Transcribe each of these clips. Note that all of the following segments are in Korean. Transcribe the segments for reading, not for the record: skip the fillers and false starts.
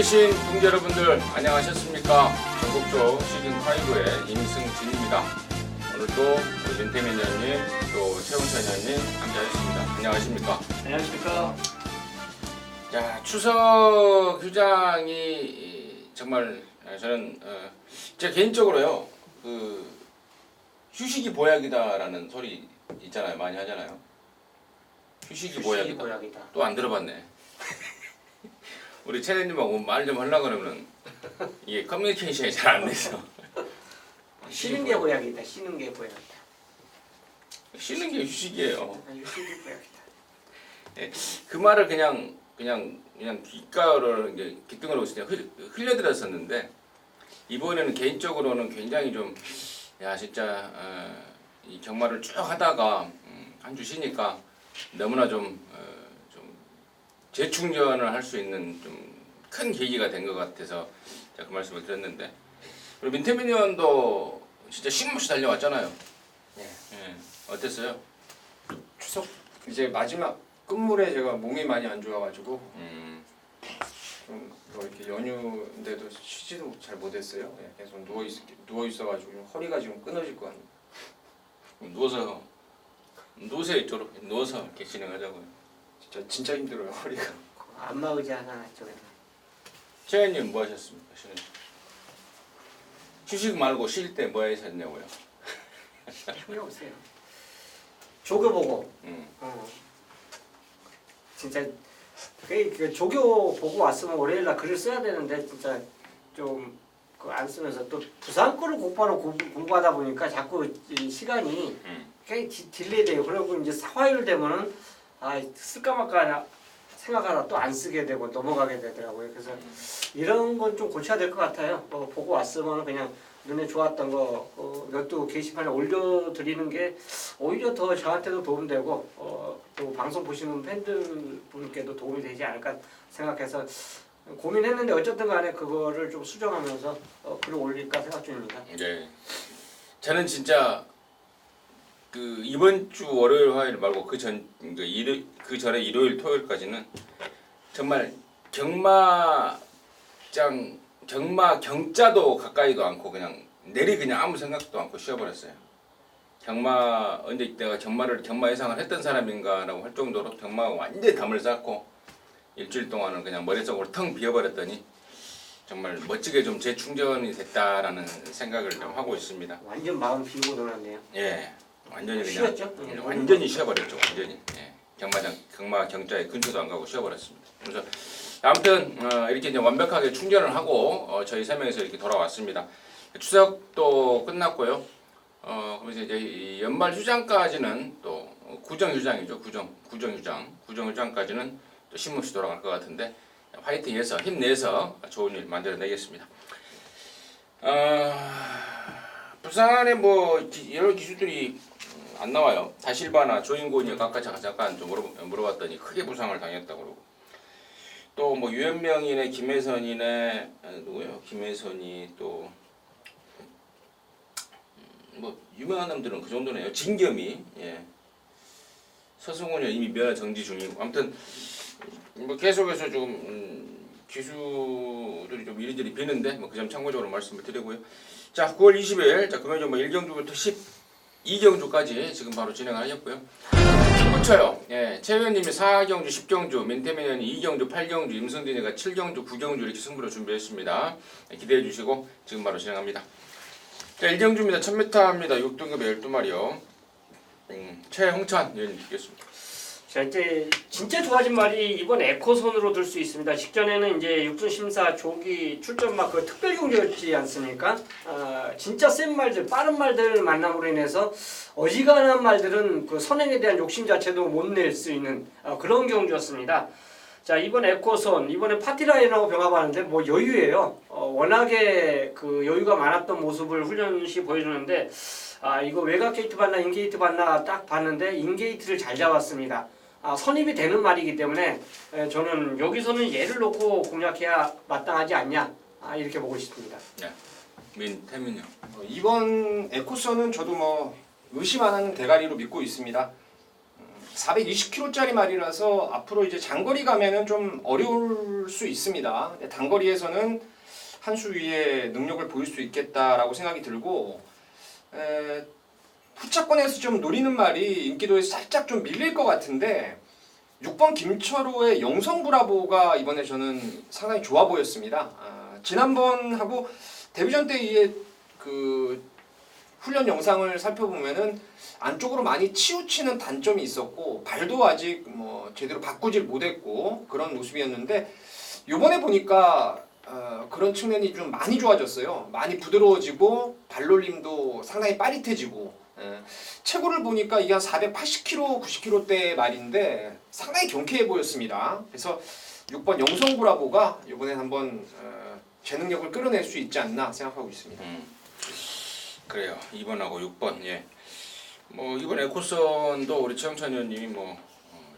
계신 동지 여러분들 안녕하셨습니까? 전국조 시즌5의 임승진입니다. 오늘도 우리 민태민 의원님 또 최홍찬 의원님 함께하셨습니다. 안녕하십니까? 안녕하십니까? 자, 추석 휴장이 정말 저는 제 개인적으로요 그 휴식이 보약이다라는 소리 있잖아요. 많이 하잖아요. 휴식이 보약이다. 또 안 들어봤네. 우리 채널님하고 말 좀 하려고 그러면 이게 커뮤니케이션이 잘 안 돼서. 쉬는 게 보약이다. 쉬는 게 보약이다. 쉬는 게 휴식이에요. 휴식이 보약이다. 네, 그 말을 그냥 귓가로 이제 귓등으로 그냥 흘려들었었는데 이번에는 개인적으로는 굉장히 좀 야 진짜 이 경마를 쭉 하다가 한 주 쉬니까 너무나 좀 재충전을 할 수 있는 좀 큰 계기가 된 것 같아서 제가 그 말씀을 드렸는데 그리고 민태민 의원도 진짜 쉼없이 달려왔잖아요. 네. 예, 어땠어요? 추석 이제 마지막 끝물에 제가 몸이 많이 안 좋아가지고 좀 뭐 이렇게 연휴인데도 쉬지도 잘 못했어요. 예, 계속 누워 있어가지고 허리가 지금 끊어질 것 같네요. 누워서 이쪽으로 누워서 이렇게 진행하자고요. 진짜 힘들어요 허리가. 안마 의자 하나 쪽에다. 최현님 뭐 하셨습니까? 휴식 말고 쉴 때 뭐 하셨냐고요? 형이 없어요. 조교 보고. 음. 진짜 그 조교 보고 왔으면 월요일날 글을 써야 되는데 진짜 좀 안 쓰면서 또 부산 거를 곧바로 공부하다 보니까 자꾸 이 시간이 굉장히 딜레이 돼요. 그리고 이제 화요일 되면은 쓸까 말까 생각하다 또 안 쓰게 되고 넘어가게 되더라고요. 그래서 이런 건 좀 고쳐야 될 것 같아요. 보고 왔으면 그냥 눈에 좋았던 거 몇 도 게시판에 올려드리는 게 오히려 더 저한테도 도움되고 또 방송 보시는 팬들 분께도 도움이 되지 않을까 생각해서 고민했는데 어쨌든 간에 그거를 좀 수정하면서 글을 올릴까 생각 중입니다. 네. 저는 진짜 그 이번 주 월요일 화요일 말고 그 전에 일요일 토요일까지는 정말 경마 경자도 가까이도 않고 그냥 그냥 아무 생각도 않고 쉬어버렸어요. 언제 내가 경마 예상을 했던 사람인가라고 할 정도로 경마가 완전히 담을 쌓고 일주일 동안은 그냥 머릿속으로 텅 비어버렸더니 정말 멋지게 좀 재충전이 됐다라는 생각을 좀 하고 있습니다. 완전 마음 비우고 놀았네요. 예, 완전히 그냥 쉬었죠? 완전히 쉬어버렸죠. 완전히. 예. 경마 경자에 근처도 안 가고 쉬어버렸습니다. 그래서 아무튼 이렇게 이제 완벽하게 충전을 하고 저희 세 명이서 이렇게 돌아왔습니다. 추석도 끝났고요. 그래서 이제 이 연말 휴장까지는 또 구정 휴장이죠. 구정 휴장까지는 또 쉼없이 돌아갈 것 같은데 화이팅해서 힘내서 좋은 일 만들어내겠습니다. 부산에 뭐 여러 기수들이 안 나와요. 다실바나 조인곤이 각각 잠깐 좀 물어봤더니 크게 부상을 당했다고 그러고 또 뭐 유현명이네 김혜선이네 누구요? 김혜선이 또 뭐 유명한 놈들은 그 정도네요. 진겸이 서승훈이 이미 면허 정지 중이고 아무튼 뭐 계속해서 좀 기수들이 좀 이리저리 비는데 뭐 그 점 참고적으로 말씀을 드리고요. 자 9월 20일 금요일 뭐 1경주부터 12경주까지 지금 바로 진행하셨고요. 그렇죠. 최 의원님이 4경주, 10경주, 민태민 의원이 2경주, 8경주, 임승진이가 7경주, 9경주 이렇게 승부를 준비했습니다. 기대해 주시고 지금 바로 진행합니다. 자 1경주입니다. 1000m입니다. 6등급에 12마리요. 최홍찬 의원님 듣겠습니다. 자 이제 진짜 좋아진 말이 이번 에코손으로 들 수 있습니다. 직전에는 이제 육순 심사 조기 출전막 그 특별 경기였지 않습니까? 진짜 센 말들, 빠른 말들 만남으로 인해서 어지간한 말들은 그 선행에 대한 욕심 자체도 못 낼 수 있는 그런 경주였습니다. 자 이번 에코손 이번에 파티라인하고 병합하는데 뭐 여유예요. 워낙에 그 여유가 많았던 모습을 훈련 시 보여주는데 이거 외곽 게이트 봤나 인게이트 봤나 딱 봤는데 인게이트를 잘 잡았습니다. 선입이 되는 말이기 때문에 저는 여기서는 얘를 놓고 공략해야 마땅하지 않냐 이렇게 보고 싶습니다. 네, 민태민요. 이번 에코선은 저도 뭐 의심 안 하는 대가리로 믿고 있습니다. 420km짜리 말이라서 앞으로 이제 장거리 가면은 좀 어려울 수 있습니다. 근데 단거리에서는 한 수 위의 능력을 보일 수 있겠다라고 생각이 들고 후차권에서 좀 노리는 말이 인기도에서 살짝 좀 밀릴 것 같은데 6번 김철호의 영성브라보가 이번에 저는 상당히 좋아 보였습니다. 지난번하고 데뷔전 때 이에 그 훈련 영상을 살펴보면은 안쪽으로 많이 치우치는 단점이 있었고 발도 아직 뭐 제대로 바꾸질 못했고 그런 모습이었는데 요번에 보니까 그런 측면이 좀 많이 좋아졌어요. 많이 부드러워지고 발놀림도 상당히 빠릿해지고 체구를 보니까 이게 한 480kg, 90kg대 말인데 상당히 경쾌해 보였습니다. 그래서 6번 영성브라보가 이번엔 한번 제 능력을 끌어낼 수 있지 않나 생각하고 있습니다. 그래요. 2번하고 6번. 예. 뭐 이번 에코선도 우리 최영찬 의원님이 뭐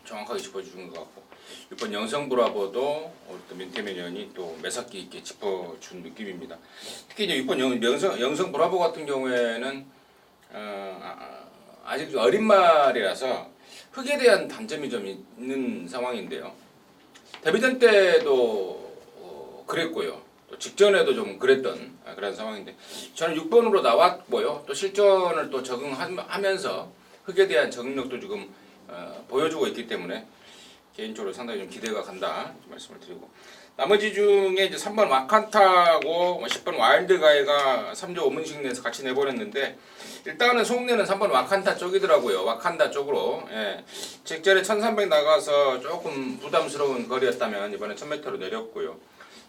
정확하게 짚어준 것 같고 6번 영성브라보도 우리 또 민태민 의원이 또 매사기 있게 짚어준 느낌입니다. 특히 이제 6번 영성브라보 같은 경우에는 아직 어린 말이라서 흙에 대한 단점이 좀 있는 상황인데요. 데뷔전 때도 그랬고요. 또 직전에도 좀 그랬던 그런 상황인데 저는 6번으로 나왔고요. 또 실전을 또 적응하면서 흙에 대한 적응력도 지금 보여주고 있기 때문에 개인적으로 상당히 좀 기대가 간다 말씀을 드리고 나머지 중에 이제 3번 와칸타고 10번 와일드가이가 3조 5문씩 내서 같이 내버렸는데 일단은 속내는 3번 와칸타 쪽이더라고요. 와칸다 쪽으로. 예. 직전에 1300 나가서 조금 부담스러운 거리였다면 이번에 1000m로 내렸고요.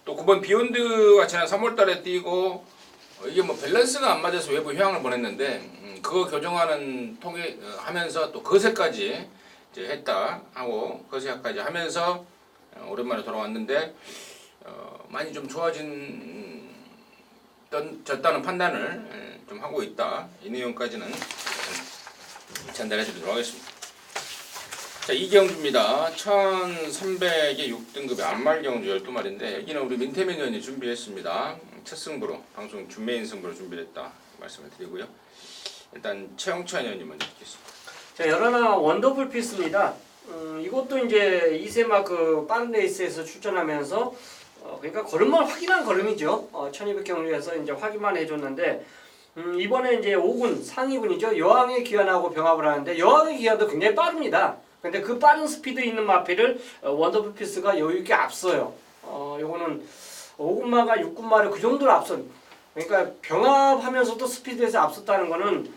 또 9번 비욘드가 지난 3월달에 뛰고 이게 뭐 밸런스가 안 맞아서 외부 휴양을 보냈는데 그거 교정하는 통해 하면서 또 거세까지 이제 했다 하고 거세까지 하면서 오랜만에 돌아왔는데 많이 좀 좋아졌다는 판단을 좀 하고 있다. 이 내용까지는 전달해드리도록 하겠습니다. 자, 이경주입니다. 1300의 6등급의 안말경주 12마리인데 여기는 우리 민태민 의원이 준비했습니다. 첫 승부로 방송 준메인 승부로 준비했다 말씀을 드리고요. 일단 최영찬 의원님 먼저 듣겠습니다. 자, 11 원더풀 피스입니다. 이것도 이제 2세마크 빠른 레이스에서 출전하면서 그러니까 걸음만 확인한 걸음이죠. 1200 경주에서 이제 확인만 해줬는데 이번에 이제 5군 상위군이죠. 여왕의 귀환하고 병합을 하는데 여왕의 귀환도 굉장히 빠릅니다. 근데 그 빠른 스피드 있는 마피를 원더풀 피스가 여유 있게 앞서요. 요거는 5군마가 6군마를 그 정도로 앞서. 그러니까 병합하면서도 스피드에서 앞섰다는 거는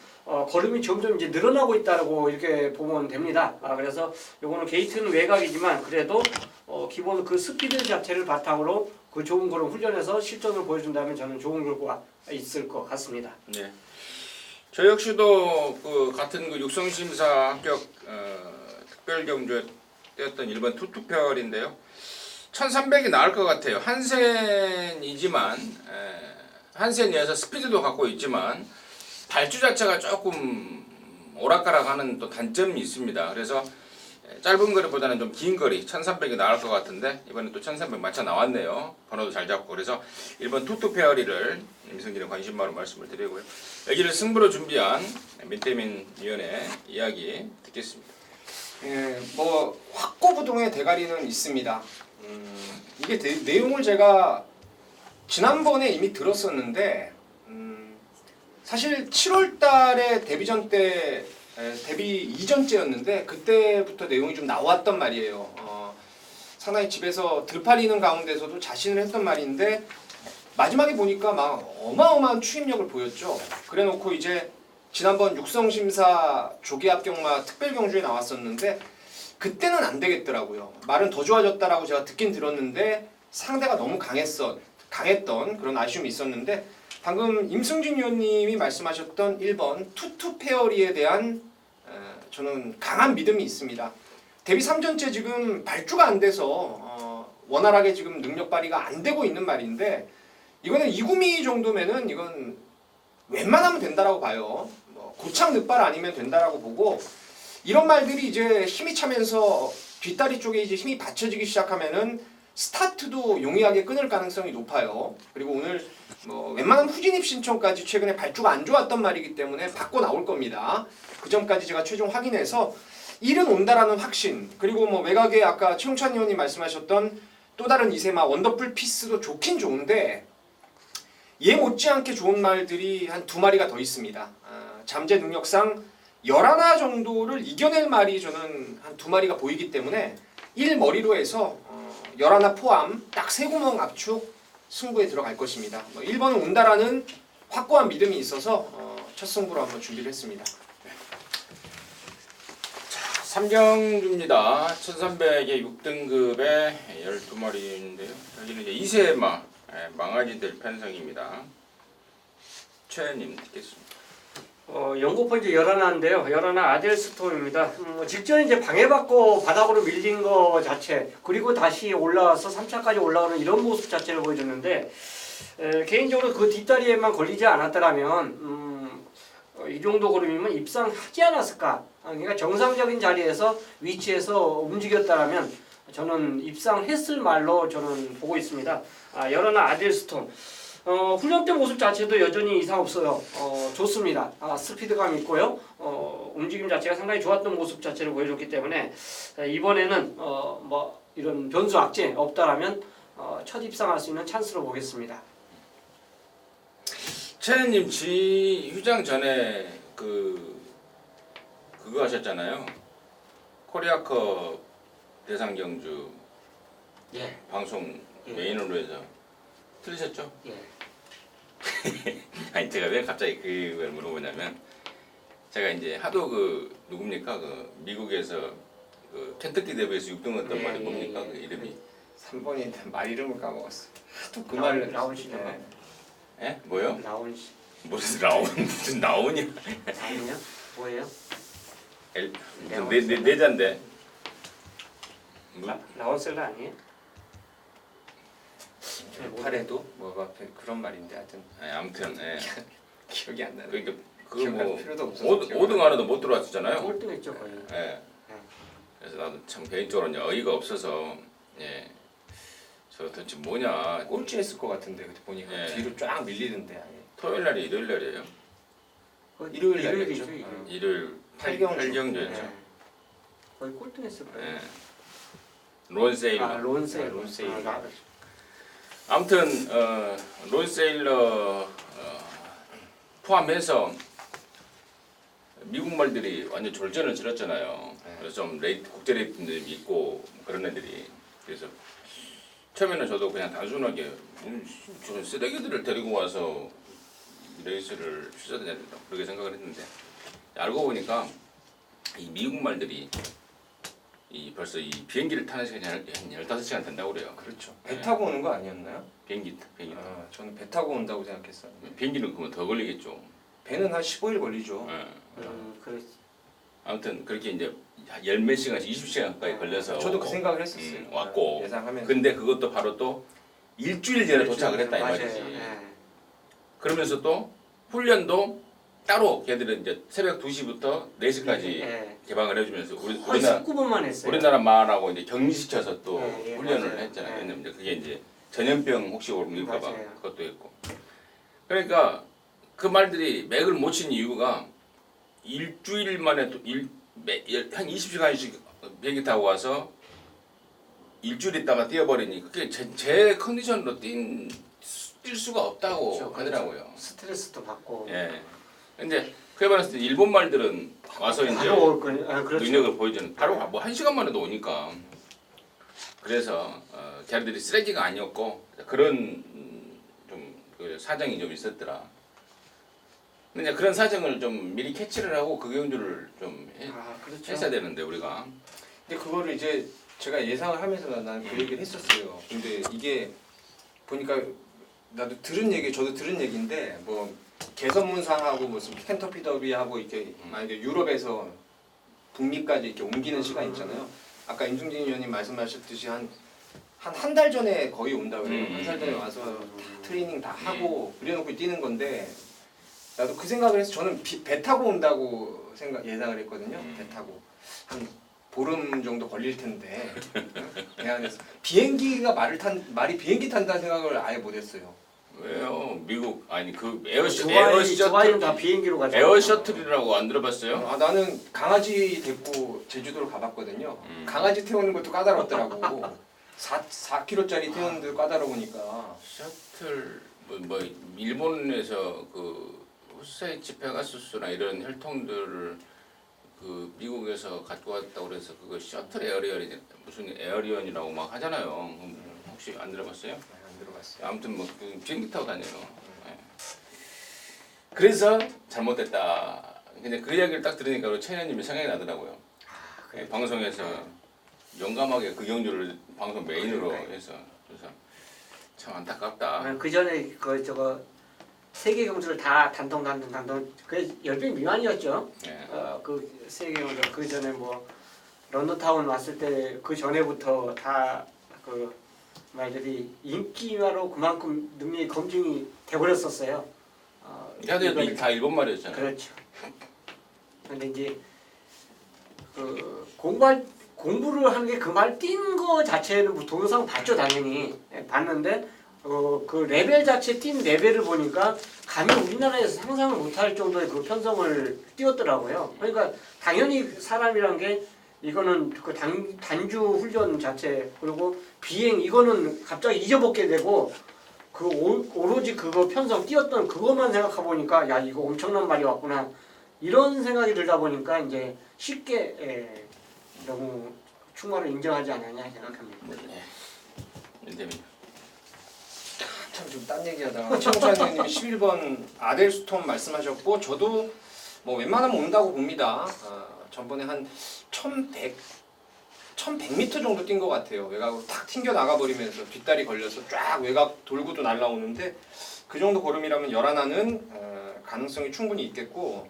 걸음이 점점 이제 늘어나고 있다고 이렇게 보면 됩니다. 그래서 요거는 게이트는 외곽이지만 그래도 기본 그 스피드 자체를 바탕으로 그 좋은 걸음 훈련해서 실전을 보여준다면 저는 좋은 결과가 있을 것 같습니다. 네. 저 역시도 그 같은 그 육성심사 합격 특별경주에 뛰었던 1번 투투별인데요. 1300이 나을 것 같아요. 한센이지만 한센이어서 스피드도 갖고 있지만 발주 자체가 조금 오락가락하는 또 단점이 있습니다. 그래서 짧은 거리보다는 좀 긴 거리 1300이 나을 것 같은데 이번에 또 1300 맞춰 나왔네요. 번호도 잘 잡고 그래서 1번 투투페어리를 임성진의 관심바로 말씀을 드리고요. 여기를 승부로 준비한 민태민 위원의 이야기 듣겠습니다. 예, 뭐 확고부동의 대가리는 있습니다. 이게 내용을 제가 지난번에 이미 들었었는데 사실 7월달에 데뷔전 때 데뷔 이전째였는데 그때부터 내용이 좀 나왔단 말이에요. 상당히 집에서 들팔리는 가운데서도 자신을 했던 말인데 마지막에 보니까 막 어마어마한 추임력을 보였죠. 그래놓고 이제 지난번 육성심사 조기 합격마 특별경주에 나왔었는데 그때는 안 되겠더라고요. 말은 더 좋아졌다라고 제가 듣긴 들었는데 상대가 너무 강했던 그런 아쉬움이 있었는데 방금 임승진 위원님이 말씀하셨던 1번 투투페어리에 대한 저는 강한 믿음이 있습니다. 데뷔 3전째 지금 발주가 안 돼서 원활하게 지금 능력 발휘가 안 되고 있는 말인데 이거는 이구미 정도면은 이건 웬만하면 된다라고 봐요. 뭐 고창 늑발 아니면 된다라고 보고 이런 말들이 이제 힘이 차면서 뒷다리 쪽에 이제 힘이 받쳐지기 시작하면은 스타트도 용이하게 끊을 가능성이 높아요. 그리고 오늘 뭐 웬만한 후진입 신청까지 최근에 발주가 안 좋았던 말이기 때문에 바꿔 나올 겁니다. 그 점까지 제가 최종 확인해서 일은 온다라는 확신, 그리고 뭐 외곽에 아까 최용찬 의원님 말씀하셨던 또 다른 이세마 원더풀 피스도 좋긴 좋은데 얘 못지않게 좋은 말들이 한 2마리가 더 있습니다. 잠재 능력상 11 정도를 이겨낼 말이 저는 한 2마리가 보이기 때문에 1머리로 해서 11 포함 딱 3구멍 압축 승부에 들어갈 것입니다. 1번은 온다라는 확고한 믿음이 있어서 첫 승부로 한번 준비를 했습니다. 삼경주입니다. 1300의 6등급의 12마리인데요. 여기는 이제 이세마 망아지들 편성입니다. 최님 듣겠습니다. 연고포 이제 11인데요. 11 아델스톰입니다. 직전에 이제 방해받고 바닥으로 밀린 거 자체, 그리고 다시 올라와서 3차까지 올라오는 이런 모습 자체를 보여줬는데, 개인적으로 그 뒷다리에만 걸리지 않았더라면 이 정도 걸음이면 입상하지 않았을까? 그러니까 정상적인 자리에서 위치에서 움직였다라면 저는 입상했을 말로 저는 보고 있습니다. 11 아델스톰. 훈련 때 모습 자체도 여전히 이상 없어요. 좋습니다. 스피드감 있고요. 움직임 자체가 상당히 좋았던 모습 자체를 보여줬기 때문에 이번에는 뭐 이런 변수 악재 없다라면 첫 입상할 수 있는 찬스로 보겠습니다. 최님 지 휴장 전에 그거 하셨잖아요. 코리아컵 대상 경주 예. 방송 예. 메인으로 해서 틀리셨죠? 예. 아니 제가 왜 갑자기 그걸 물어보냐면 제가 이제 하도 누굽니까 미국에서 켄터키 대회에서 6등 했던 예, 말이 예, 뭡니까 예. 그 이름이 3번이 말 이름을 까먹었어. 하도 그 라온- 말을 라온 씨죠. 네. 에? 뭐요? 라온 씨 무슨 라온이야? 아니요? 뭐예요? 무슨 내자인데 라온 셀라 아니에요? 팔에도 뭐가 그런 말인데 하여튼 아무튼 기억이 안 나네. 그러니까 기억할 그뭐 필요도 없어서 5등 안에도 못 들어왔었잖아요. 꼴등했죠 거의. 예. 그래서 나도 참 개인적으로 어이가 없어서 저 도대체 뭐냐. 꼴찌했을 것 같은데 그때 보니까 예. 뒤로 쫙 밀리던데. 아예. 토요일 날이 일요일 날이에요. 일요일 날이죠. 일요일이죠. 일요일. 일요일 팔경주. 팔경주였죠. 네. 거의 꼴등했을 거예요. 예. 론세일러. 론세일러. 론세일러. 아무튼 론세일러 포함해서 미국 말들이 완전 졸전을 치렀잖아요. 네. 그래서 좀 국제 레이팅도 있고 그런 애들이 그래서 처음에는 저도 그냥 단순하게 저런 쓰레기들을 데리고 와서 레이스를 취소해야 된다 그렇게 생각을 했는데 알고 보니까 이 미국 말들이 벌써 이 비행기를 타는 시간이 한 15시간 된다고 그래요. 그렇죠. 배 타고 오는 거 아니었나요? 비행기. 저는 배 타고 온다고 생각했어요. 비행기는 그러면 더 걸리겠죠. 배는 한 15일 걸리죠. 예. 그렇지. 아무튼 그렇게 이제 열몇 시간씩 20시간 가까이 걸려서 저도 그 생각을 했었어요. 왔고 예상하면. 근데 그것도 바로 또 일주일 전에 도착을 했다 이 말이지. 맞아요. 그러면서 또 훈련도 따로 걔들은 이제 새벽 2시부터 4시까지 예. 개방을 해주면서 거의 우리나라 19분만 했어요. 우리나라 말하고 이제 격리시켜서 또 예, 훈련을 맞아요. 했잖아요. 예. 왜냐면 이제 그게 이제 전염병 혹시 옮길까봐 맞아요. 그것도 했고. 그러니까 그 말들이 맥을 못 친 이유가 일주일 만에 한 20시간씩 비행기 타고 와서 일주일 있다가 뛰어버리니 그게 제 컨디션으로 뛸 수가 없다고 그렇죠. 하더라고요. 스트레스도 받고. 예. 근데 그에 반해서 일본 말들은 와서 이제 바로 올 거니. 그렇죠. 능력을 보여주는 바로 뭐 1시간 만에도 오니까 그래서 걔네들이 쓰레기가 아니었고 그런 그 사정이 좀 있었더라. 근데 이제 그런 사정을 좀 미리 캐치를 하고 그 경주를 좀 그렇죠. 했어야 되는데 우리가 근데 그거를 이제 제가 예상을 하면서 난 그 얘기를 했었어요. 근데 이게 보니까 저도 들은 얘기인데 뭐 개선문상하고 무슨 켄터키 더비하고 이렇게 만약에 유럽에서 북미까지 이렇게 옮기는 시간 있잖아요. 아까 임승진 의원님 말씀하셨듯이 한 달 전에 거의 온다고 그래요. 한 달 전에 와서 다 트레이닝 다 하고 그래놓고 뛰는 건데 나도 그 생각을 해서 저는 배 타고 온다고 예상을 했거든요. 배 타고 한 보름 정도 걸릴 텐데 배 안에서 비행기가 말이 비행기 탄다는 생각을 아예 못했어요. 왜요? 미국 아니 그 두바이는 다 비행기로 가죠. 에어 셔틀이라고 안 들어봤어요? 아 나는 강아지 데리고 제주도를 가봤거든요. 강아지 태우는 것도 까다롭더라고. 4kg짜리 태우는데도 까다로우니까. 셔틀 뭐 일본에서 그 후세이치 페가수스나 이런 혈통들을 그 미국에서 갖고 왔다고 그래서 그거 셔틀 에어리언이 무슨 에어리언이라고 막 하잖아요. 혹시 안 들어봤어요? 안 들어봤어요. 아무튼 뭐 비행기 타고 다녀요. 예. 그래서 잘못됐다. 근데 그 이야기를 딱 들으니까 우리 최현님이 생각이 나더라고요. 예, 방송에서 용감하게 그 경주를 방송 메인으로 해서 그래서 참 안타깝다. 그 전에 그 저거 세계 경주를 다 단통 그 10배 미만이었죠. 예. 그 세계 경주 그 전에 뭐 런던타운 왔을 때 그 전에부터 다 그 말들이 인기로 그만큼 능력이 검증이 돼버렸었어요. 야들이 다 일본 말이었잖아요. 그렇죠. 근데 이제 그 공부를 하는 게 그 말 띈 거 자체는 뭐 동영상 봤죠 당연히. 봤는데 그 레벨 자체 띈 레벨을 보니까 감히 우리나라에서 상상을 못할 정도의 그 편성을 띄웠더라고요. 그러니까 당연히 사람이란 게 이거는 그 단주 훈련 자체 그리고 비행 이거는 갑자기 잊어먹게 되고 그 오로지 그거 편성 띄웠던 그것만 생각해 보니까 야 이거 엄청난 말이 왔구나 이런 생각이 들다 보니까 이제 쉽게 너무 충고를 인정하지 않았냐 생각합니다. 네. 윤대민. 참 좀 딴 얘기하다가 청취자님이 11번 아델스톰 말씀하셨고 저도 뭐 웬만하면 온다고 봅니다. 전번에 한 1100m 정도 뛴 것 같아요. 외곽으로 탁 튕겨 나가버리면서 뒷다리 걸려서 쫙 외곽 돌고도 날라오는데 그 정도 걸음이라면 열하나는 가능성이 충분히 있겠고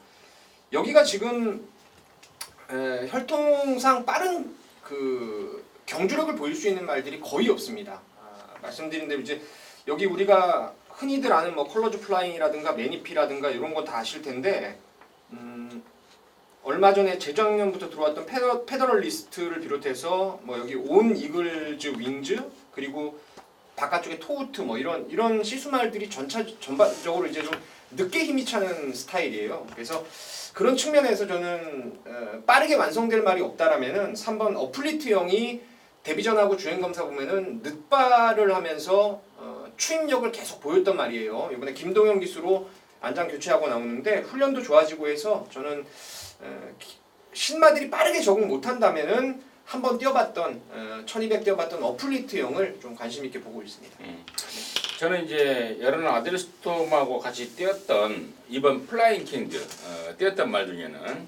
여기가 지금 혈통상 빠른 그 경주력을 보일 수 있는 말들이 거의 없습니다. 말씀드린 대로 이제 여기 우리가 흔히들 아는 뭐 컬러즈 플라잉이라든가 매니피라든가 이런 거 다 아실 텐데 얼마 전에 재작년부터 들어왔던 페더럴리스트를 비롯해서 뭐 여기 온 이글즈 윙즈 그리고 바깥쪽에 토우트 뭐 이런 시수말들이 전반적으로 이제 좀 늦게 힘이 차는 스타일이에요. 그래서 그런 측면에서 저는 빠르게 완성될 말이 없다라면은 3번 어플리트형이 데뷔전하고 주행검사 보면은 늦발을 하면서 추임력을 계속 보였단 말이에요. 이번에 김동현 기수로 안장 교체하고 나오는데 훈련도 좋아지고 해서 저는 신마들이 빠르게 적응 못한다면은 한번 뛰어봤던 1200 뛰어봤던 어플리트형을 좀 관심 있게 보고 있습니다. 저는 이제 여러분 아델스톰하고 같이 뛰었던 이번 플라잉 킹즈 뛰었던 말 중에는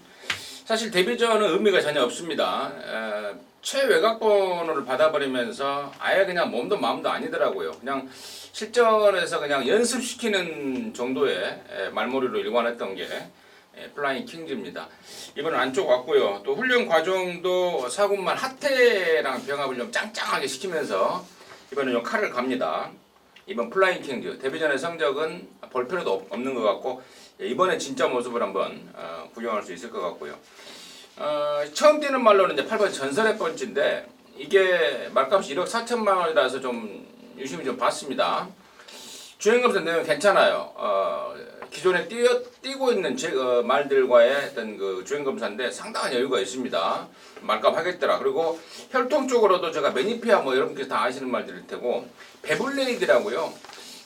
사실 데뷔전은 의미가 전혀 없습니다. 최외곽 번호를 받아버리면서 아예 그냥 몸도 마음도 아니더라고요. 그냥 실전에서 그냥 연습시키는 정도의 말머리로 일관했던 게 플라잉 킹즈입니다. 이번은 안쪽 왔고요. 또 훈련 과정도 사군만 하태랑 병합을 좀 짱짱하게 시키면서 이번엔 좀 칼을 갑니다. 이번 플라잉 킹즈 데뷔전의 성적은 볼 필요도 없는 것 같고 이번에 진짜 모습을 한번 구경할 수 있을 것 같고요. 처음 뛰는 말로는 이제 8번 전설의 펀치인데 이게 말값이 1억 4천만 원이라서 좀 유심히 좀 봤습니다. 주행검사 내용 괜찮아요. 기존에 뛰고 있는 말들과의 어떤 그 주행검사인데 상당한 여유가 있습니다. 말값 하겠더라. 그리고 혈통 쪽으로도 제가 매니피아 뭐 여러분께서 다 아시는 말들일 테고 베블레이드라고요.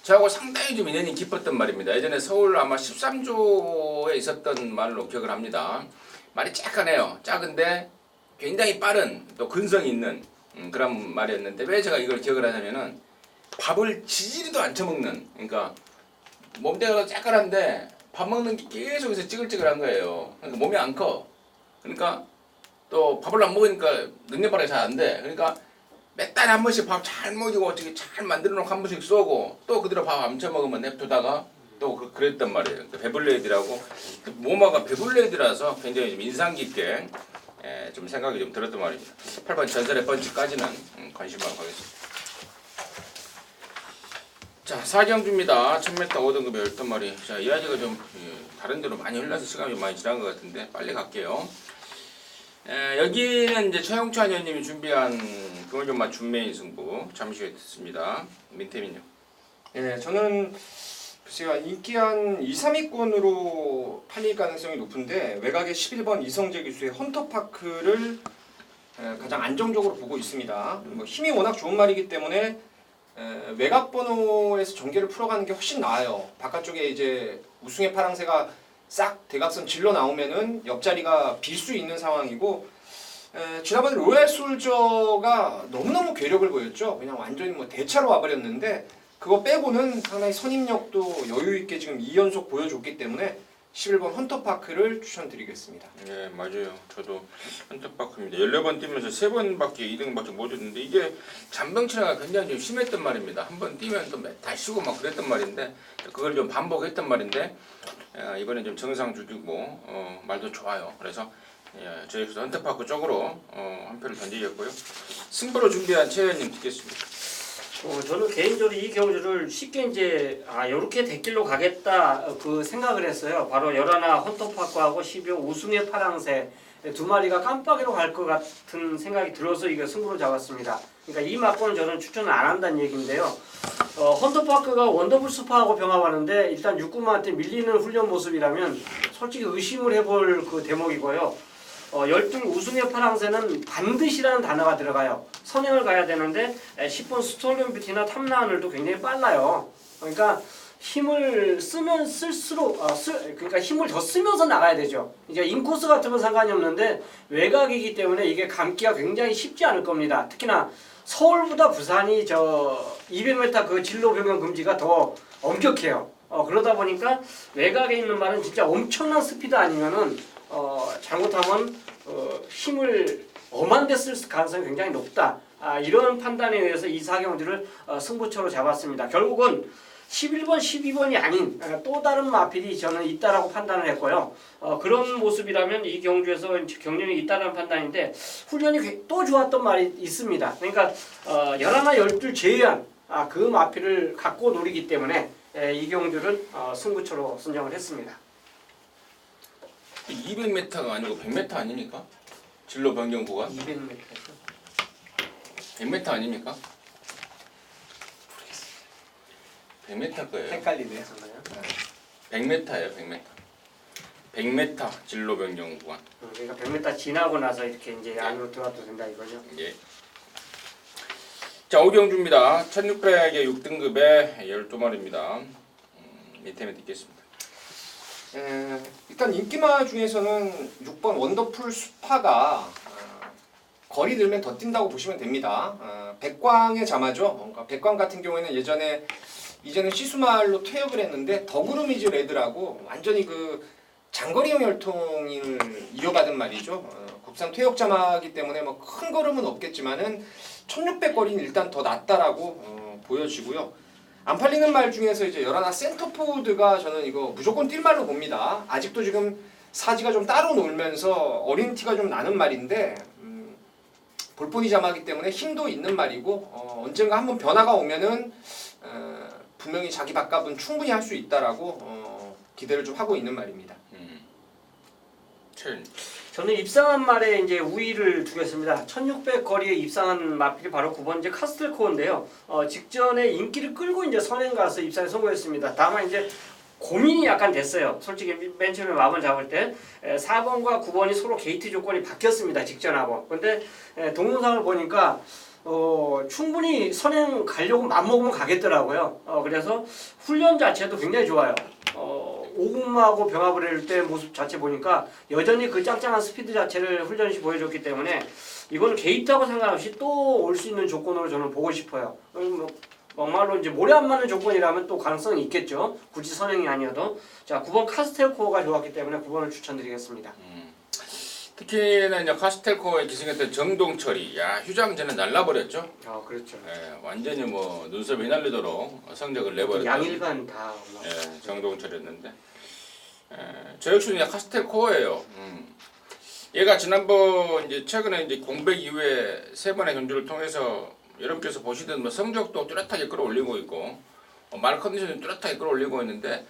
저하고 상당히 좀 인연이 깊었던 말입니다. 예전에 서울 아마 13조에 있었던 말로 기억을 합니다. 말이 쬐깐해요. 작은데 굉장히 빠른 또 근성이 있는 그런 말이었는데 왜 제가 이걸 기억을 하냐면은 밥을 지지리도 안 처먹는 그러니까 몸뚱이가 쬐깐한데 밥 먹는 게 계속해서 찌글찌글한 거예요. 그러니까 몸이 안 커. 그러니까 또 밥을 안 먹으니까 능력 발휘가 잘 안 돼. 그러니까 몇 달에 한 번씩 밥 잘 먹이고 어떻게 잘 만들어 놓고 한 번씩 쏘고 또 그대로 밥 안 처먹으면 냅두다가 또 그랬단 말이에요. 베블레이드라고 모마가 베블레이드라서 굉장히 좀 인상 깊게 좀 생각이 좀 들었던 말입니다. 8번 전설의 펀치까지는 관심하고 가겠습니다. 자, 사경주입니다. 1000m 5등급의 10마리. 자, 이 아이가 좀 다른 데로 많이 흘러서 시간이 좀 많이 지난 것 같은데 빨리 갈게요. 여기는 이제 최영찬 의원님이 준비한 그걸 좀 준메인 승부 잠시 후에 듣습니다. 민태민요. 예, 저는 글쎄요 인기 한 2, 3위권으로 팔릴 가능성이 높은데 외곽의 11번 이성재 기수의 헌터파크를 가장 안정적으로 보고 있습니다. 뭐 힘이 워낙 좋은 말이기 때문에 외곽 번호에서 전개를 풀어가는 게 훨씬 나아요. 바깥쪽에 이제 우승의 파랑새가 싹 대각선 질러 나오면은 옆자리가 빌 수 있는 상황이고 지난번에 로얄 솔저가 너무너무 괴력을 보였죠. 그냥 완전히 뭐 대차로 와버렸는데 그거 빼고는 상당히 선임력도 여유 있게 지금 2연속 보여줬기 때문에 11번 헌터파크를 추천드리겠습니다. 네, 맞아요. 저도 헌터파크입니다. 14번 뛰면서 3번밖에 2등밖에 못 했는데 이게 잔병치레가 굉장히 좀 심했단 말입니다. 한 번 뛰면 또 다시고 막 그랬단 말인데 그걸 좀 반복했단 말인데 이번에 좀 정상 죽이고 말도 좋아요. 그래서 저희도 헌터파크 쪽으로 한 표를 던지겠고요. 승부로 준비한 최 의원님 듣겠습니다. 저는 개인적으로 이 경주를 쉽게 이제 이렇게 대길로 가겠다 그 생각을 했어요. 바로 열하나 헌터파크하고 12호 우승의 파랑새 두 마리가 깜빡이로 갈 것 같은 생각이 들어서 이거 승부로 잡았습니다. 그러니까 이 막고는 저는 추천을 안 한다는 얘기인데요. 헌터파크가 원더풀 스파하고 병합하는데 일단 육군만한테 밀리는 훈련 모습이라면 솔직히 의심을 해볼 그 대목이고요. 열등 우승의 파랑새는 반드시라는 단어가 들어가요. 선행을 가야 되는데 10번 스톨른 뷰티나 탐라하늘도 굉장히 빨라요. 그러니까 힘을 쓰면 쓸수록 그러니까 힘을 더 쓰면서 나가야 되죠. 이제 인코스 같으면 상관이 없는데 외곽이기 때문에 이게 감기가 굉장히 쉽지 않을 겁니다. 특히나 서울보다 부산이 200m 그 진로 변경 금지가 더 엄격해요. 그러다 보니까 외곽에 있는 말은 진짜 엄청난 스피드 아니면은 잘못하면 힘을 엄한 데 쓸 가능성이 굉장히 높다. 이런 판단에 의해서 이 사경주를 승부처로 잡았습니다. 결국은 11번, 12번이 아닌 또 다른 마필이 저는 있다라고 판단을 했고요. 그런 모습이라면 이 경주에서 경륜이 있다는 판단인데 훈련이 또 좋았던 말이 있습니다. 그러니까 11, 12 제외한 그 마필을 갖고 노리기 때문에 이 경주를 승부처로 선정을 했습니다. 200m가 아니고 100m 아닙니까? 진로 변경 구간? 200m. 100m 아닙니까? 100m 거예요. 헷갈리네요. 100m예요, 100m. 100m 진로 변경 구간. 그러니까 100m 지나고 나서 이렇게 이제 안으로 들어가도 된다 이거죠. 예. 자, 오경주입니다. 1600의 6등급의 12마리입니다. 밑에는 듣겠습니다. 일단 인기마 중에서는 6번 원더풀 수파가 거리 늘면 더 뛴다고 보시면 됩니다. 백광의 자마죠. 그러니까 백광 같은 경우에는 이제는 시수말로 퇴역을 했는데 더그루미즈 레드라고 완전히 그 장거리형 혈통을 이어받은 말이죠. 국산 퇴역 자마이기 때문에 뭐 큰 걸음은 없겠지만은 1600 거리는 일단 더 낫다라고 보여지고요. 안 팔리는 말 중에서 이제 열하나 센터포드가 저는 이거 무조건 뛸 말로 봅니다. 아직도 지금 사지가 좀 따로 놀면서 어린 티가 좀 나는 말인데 볼포니 자마기 때문에 힘도 있는 말이고 언젠가 한번 변화가 오면은 분명히 자기 밥값은 충분히 할 수 있다라고 기대를 좀 하고 있는 말입니다. 저는 입상한 말에 이제 우위를 두겠습니다. 1600 거리에 입상한 마필이 바로 9번 이제 카스텔코어인데요. 직전에 인기를 끌고 이제 선행 가서 입상에 성공했습니다. 다만 이제 고민이 약간 됐어요. 솔직히 맨 처음에 마음을 잡을 때 4번과 9번이 서로 게이트 조건이 바뀌었습니다. 직전하고. 근데 동영상을 보니까 충분히 선행 가려고 맘먹으면 가겠더라고요. 그래서 훈련 자체도 굉장히 좋아요. 오금하고 병합을 할 때 모습 자체 보니까 여전히 그 짱짱한 스피드 자체를 훈련시 보여줬기 때문에 이거는 게이트하고 상관없이 또 올 수 있는 조건으로 저는 보고 싶어요. 정말로 이제 모래 안 맞는 조건이라면 또 가능성이 있겠죠. 굳이 선행이 아니어도. 자, 9번 카스텔코어가 좋았기 때문에 9번을 추천드리겠습니다. 특히나 이제 카스텔코에 기승했던 정동철이 휴장전에 날라버렸죠. 그렇죠. 완전히 뭐 눈썹이 휘날리도록 성적을 내버렸던 양일간 다. 정동철이었는데 저 역시는 카스텔코어예요. 얘가 지난번 이제 최근에 이제 공백 이후에 3번의 경주를 통해서 여러분께서 보시던 뭐 성적도 뚜렷하게 끌어올리고 있고 말 컨디션도 뚜렷하게 끌어올리고 있는데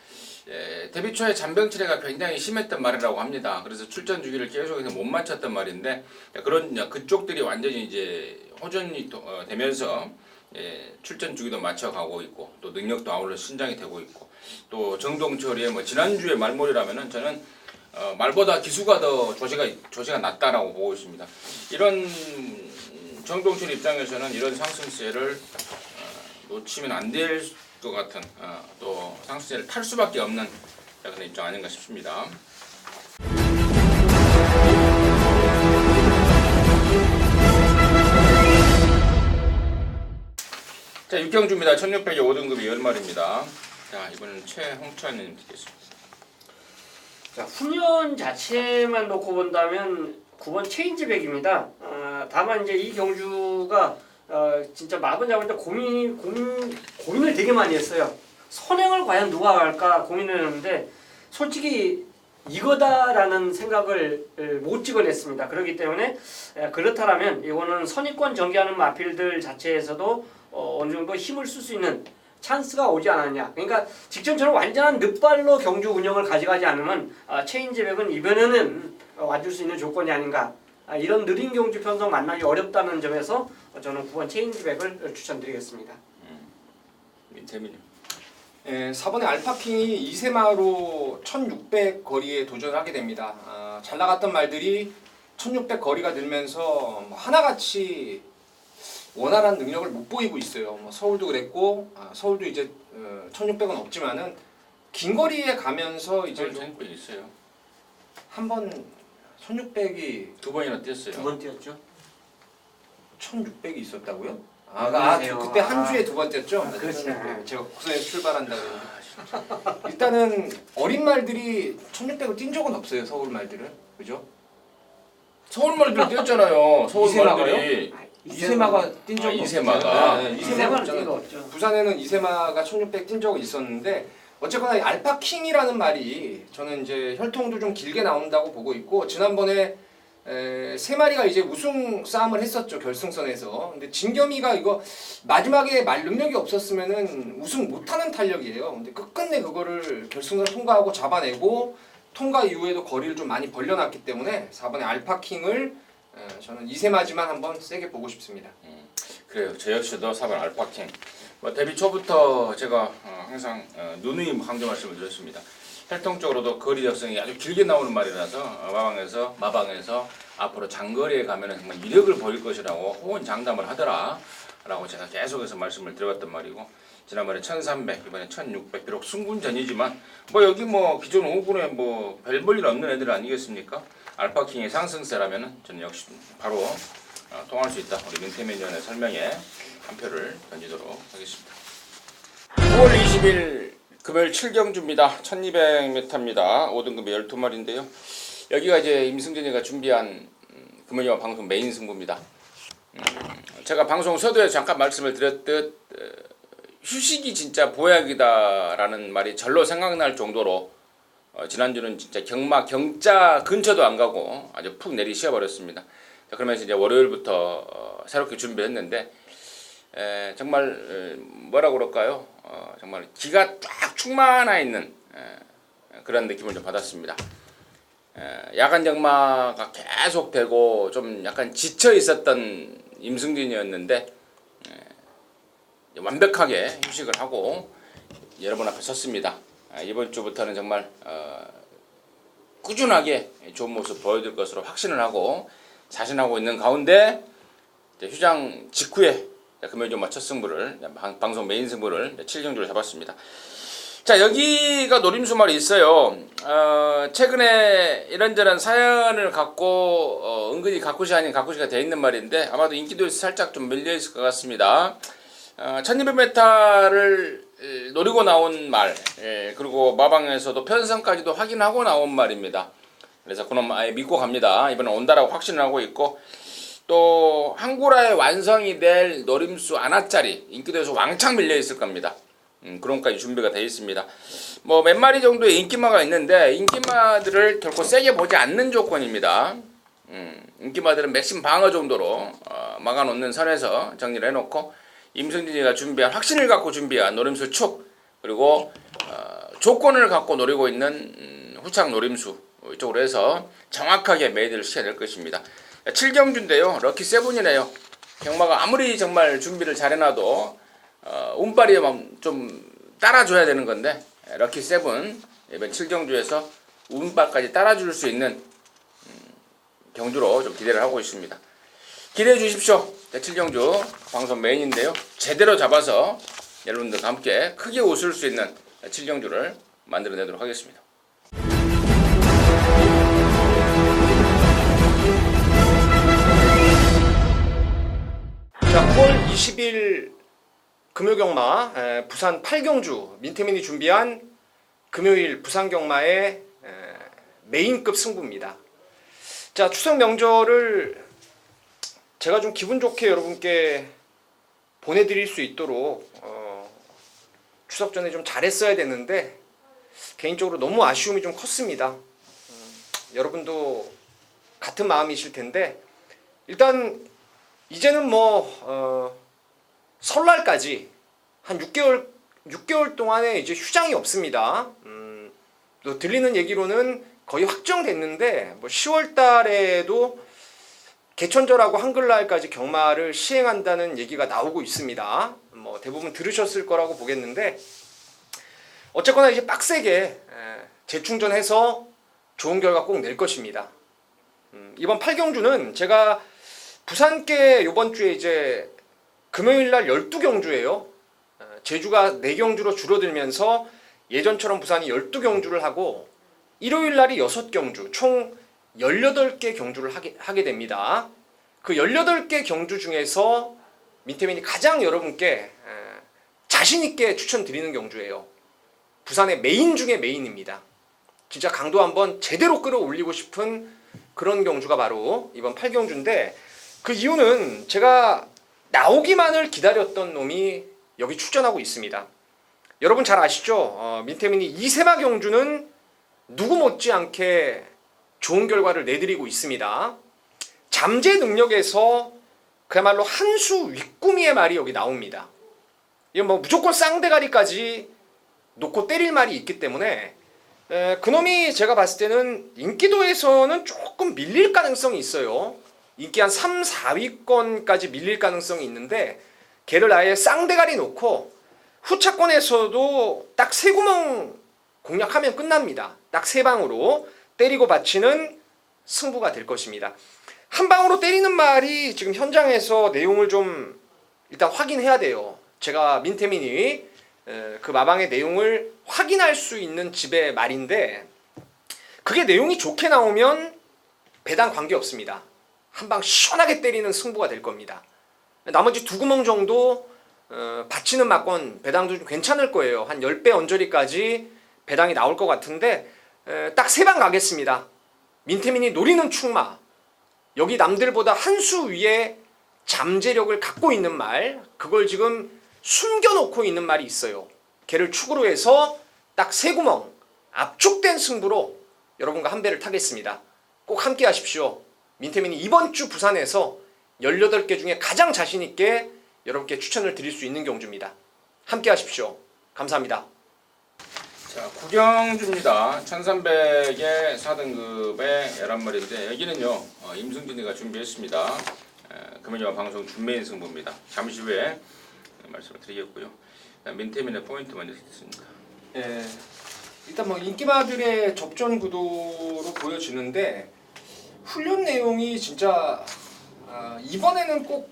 데뷔 초에 잔병치레가 굉장히 심했던 말이라고 합니다. 그래서 출전 주기를 계속해서 못 맞췄던 말인데 그런 그쪽들이 완전히 이제 호전이 되면서 출전 주기도 맞춰가고 있고 또 능력도 아울러 신장이 되고 있고 또 정동철의 뭐 지난주에 말몰이라면은 저는 말보다 기수가 더 조시가 낮다라고 보고 있습니다. 이런 정동철 입장에서는 이런 상승세를 놓치면 안 될 것 같은 또 상승세를 탈 수밖에 없는 그런 입장 아닌가 싶습니다. 자, 육경주입니다. 1600에 5등급이 10마리입니다. 자, 이번엔 최홍찬님 드리겠습니다. 자, 훈련 자체만 놓고 본다면 9번 체인지백입니다. 다만 이제 이 경주가 진짜 마분 잡을 때 고민을 되게 많이 했어요. 선행을 과연 누가 할까 고민을 했는데 솔직히 이거다라는 생각을 못 찍어냈습니다. 그렇기 때문에 그렇다면 이거는 선입권 전개하는 마필들 자체에서도 어느 정도 힘을 쓸 수 있는 찬스가 오지 않았냐. 그러니까 직전처럼 완전한 늑발로 경주 운영을 가져가지 않으면 체인지백은 이번에는 와줄 수 있는 조건이 아닌가. 이런 느린 경주 편성 만나기 어렵다는 점에서 저는 9번 체인지백을 추천드리겠습니다. 민태민님. 4번의 알파킹이 이세마로 1600 거리에 도전을 하게 됩니다. 잘 나갔던 말들이 1600 거리가 늘면서 하나같이 원활한 능력을 못 보이고 있어요. 뭐 서울도 그랬고 서울도 이제 1600은 없지만은 긴 거리에 가면서 이제 1600 있어요. 한번 1600이 두 번이나 뛰었어요. 두 번 뛰었죠. 1600이 있었다고요? 그러세요. 그때 한 주에 두 번 뛰었죠? 그렇죠. 제가 국선에 출발한다고 했는데 일단은 어린 말들이 1600을 뛴 적은 없어요. 서울 말들은. 그죠? 서울 말들 뛰었잖아요. 서울 이세마가요? 말들이. 이세마가 뛴 적은 이세마가. 없잖아요. 네, 이세마는 이세마가 뛴 거 없잖아요. 없죠. 부산에는 이세마가 1600 뛴 적은 있었는데 어쨌거나 이 알파킹이라는 말이 저는 이제 혈통도 좀 길게 나온다고 보고 있고 지난번에 세 마리가 이제 우승 싸움을 했었죠. 결승선에서. 근데 진겸이가 이거 마지막에 말 능력이 없었으면은 우승 못하는 탄력이에요. 근데 끝끝내 그거를 결승선 통과하고 잡아내고 통과 이후에도 거리를 좀 많이 벌려놨기 때문에 4번의 알파킹을 저는 이세마지만 한번 세게 보고 싶습니다. 그래요. 저 역시도 4번 알파킹. 뭐 데뷔 초부터 제가 항상 누누이 강조 말씀을 드렸습니다. 혈통적으로도 거리 적성이 아주 길게 나오는 말이라서 마방에서 앞으로 장거리에 가면은 정말 이력을 보일 것이라고 호언장담을 하더라라고 제가 계속해서 말씀을 드렸던 말이고 지난번에 1300 이번에 1600 비록 승군전이지만 뭐 여기 뭐 기존 5군에 뭐 별 볼일 없는 애들 아니겠습니까? 알파킹의 상승세라면은 저는 역시 바로 통할 수 있다. 우리 민태민 위원의 설명에 한 표를 던지도록 하겠습니다. 9월 20일 금요일 7경주입니다. 1200m입니다. 5등급이 12마리인데요. 여기가 이제 임승진이가 준비한 금요일 방송 메인 승부입니다. 제가 방송 서두에 잠깐 말씀을 드렸듯 휴식이 진짜 보약이다라는 말이 절로 생각날 정도로 지난주는 진짜 경자 근처도 안 가고 아주 푹 내리 쉬어버렸습니다. 자, 그러면서 이제 월요일부터 새롭게 준비했는데 정말 뭐라 그럴까요? 정말 기가 쫙 충만해 있는 그런 느낌을 좀 받았습니다. 야간 정마가 계속되고 좀 약간 지쳐 있었던 임승진이었는데 완벽하게 휴식을 하고 여러분 앞에 섰습니다. 이번 주부터는 정말 꾸준하게 좋은 모습 보여줄 것으로 확신을 하고 자신하고 있는 가운데 휴장 직후에 금요일 좀 첫 승부를 방송 메인 승부를 7경주를 잡았습니다. 자, 여기가 노림수말이 있어요. 최근에 이런저런 사연을 갖고 은근히 가쿠시 아닌 가쿠시가 되어 있는 말인데 아마도 인기도에서 살짝 좀 밀려 있을 것 같습니다. 1200m를 노리고 나온 말, 그리고 마방에서도 편성까지도 확인하고 나온 말입니다. 그래서 그놈 아예 믿고 갑니다. 이번에 온다라고 확신을 하고 있고 또 한구라의 완성이 될 노림수 아나짜리 인기도에서 왕창 밀려 있을 겁니다. 그런 것까지 준비가 되어 있습니다. 뭐 몇 마리 정도의 인기마가 있는데 인기마들을 결코 세게 보지 않는 조건입니다. 인기마들은 맥심 방어 정도로 막아놓는 선에서 정리를 해놓고 임승진이가 준비한 확신을 갖고 준비한 노림수 축 그리고 조건을 갖고 노리고 있는 후창 노림수 이쪽으로 해서 정확하게 메이드를 시켜야 될 것입니다. 7경주인데요. 럭키 세븐이네요. 경마가 아무리 정말 준비를 잘해놔도 운빨이 좀 따라줘야 되는 건데 럭키 세븐 이번 7경주에서 운빨까지 따라줄 수 있는 경주로 좀 기대를 하고 있습니다. 기대해 주십시오. 7경주 방송 메인인데요. 제대로 잡아서 여러분들과 함께 크게 웃을 수 있는 7경주를 만들어내도록 하겠습니다. 자, 9월 20일 금요경마 부산 8경주 민태민이 준비한 금요일 부산경마의 메인급 승부입니다. 자, 추석 명절을 제가 좀 기분 좋게 여러분께 보내드릴 수 있도록 추석 전에 좀 잘했어야 됐는데 개인적으로 너무 아쉬움이 좀 컸습니다. 여러분도 같은 마음이실 텐데 일단 이제는 설날까지 한 6개월 동안에 이제 휴장이 없습니다. 또 들리는 얘기로는 거의 확정됐는데 10월 달에도 개천절하고 한글날까지 경마를 시행한다는 얘기가 나오고 있습니다. 대부분 들으셨을 거라고 보겠는데 어쨌거나 이제 빡세게 재충전해서 좋은 결과 꼭 낼 것입니다. 이번 8경주는 제가 부산께 이번 주에 이제 금요일 날 12경주예요. 제주가 4경주로 줄어들면서 예전처럼 부산이 12경주를 하고 일요일 날이 6경주, 총 18개 경주를 하게 됩니다. 그 18개 경주 중에서 민태민이 가장 여러분께 자신있게 추천드리는 경주예요. 부산의 메인 중에 메인입니다. 진짜 강도 한번 제대로 끌어올리고 싶은 그런 경주가 바로 이번 8경주인데 그 이유는 제가 나오기만을 기다렸던 놈이 여기 출전하고 있습니다. 여러분 잘 아시죠? 민태민이 이세마 경주는 누구 못지않게 좋은 결과를 내드리고 있습니다. 잠재 능력에서 그야말로 한 수 윗구미의 말이 여기 나옵니다. 이건 무조건 쌍대가리까지 놓고 때릴 말이 있기 때문에 그놈이 제가 봤을 때는 인기도에서는 조금 밀릴 가능성이 있어요. 인기 한 3, 4위권까지 밀릴 가능성이 있는데 걔를 아예 쌍대가리 놓고 후차권에서도 딱 3구멍 공략하면 끝납니다. 딱 3방으로 때리고 바치는 승부가 될 것입니다. 한 방으로 때리는 말이 지금 현장에서 내용을 좀 일단 확인해야 돼요. 제가 민태민이 그 마방의 내용을 확인할 수 있는 집의 말인데 그게 내용이 좋게 나오면 배당 관계없습니다. 한 방 시원하게 때리는 승부가 될 겁니다. 나머지 2구멍 정도 받치는 막권 배당도 좀 괜찮을 거예요. 한 10배 언저리까지 배당이 나올 것 같은데 딱 3방 가겠습니다. 민태민이 노리는 충마, 여기 남들보다 한 수 위에 잠재력을 갖고 있는 말, 그걸 지금 숨겨놓고 있는 말이 있어요. 걔를 축으로 해서 딱 3구멍 압축된 승부로 여러분과 한 배를 타겠습니다. 꼭 함께 하십시오. 민태민이 이번 주 부산에서 18개 중에 가장 자신있게 여러분께 추천을 드릴 수 있는 경주입니다. 함께 하십시오. 감사합니다. 자, 구경주입니다. 1300의 4등급의 11마리인데 여기는요 임승진이가 준비했습니다. 금요일 방송 준메인 승부입니다. 잠시 후에 말씀을 드리겠고요. 민태민의 포인트 먼저 듣습니다. 일단 인기마들의 접전 구도로 보여지는데 훈련 내용이 진짜 이번에는 꼭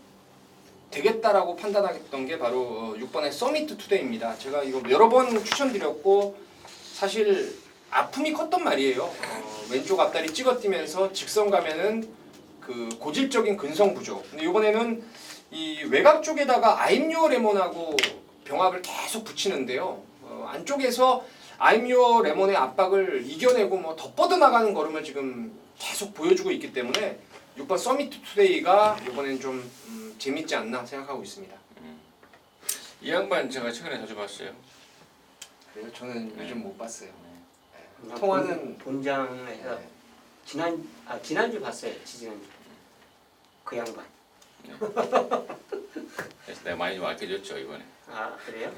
되겠다라고 판단했던 게 바로 6번의 서미트 투데이입니다. 제가 이거 여러 번 추천드렸고 사실 아픔이 컸던 말이에요. 왼쪽 앞다리 찍어뛰면서 직선 가면은 그 고질적인 근성 부족. 근데 이번에는 이 외곽 쪽에다가 아임유어 레몬하고 병합을 계속 붙이는데요. 안쪽에서 아임유어 레몬의 압박을 이겨내고 더 뻗어나가는 걸음을 지금 계속 보여주고 있기 때문에 6번 서미트 투데이가 이번엔 좀 재밌지 않나 생각하고 있습니다. 이 양반 제가 최근에 자주 봤어요. 그래요? 저는 요즘 못 봤어요. 통화는 본장에서 지난주 봤어요. 지난주 그 양반. 그래서 내가 많이 좀 아껴줬죠 이번에. 아 그래요?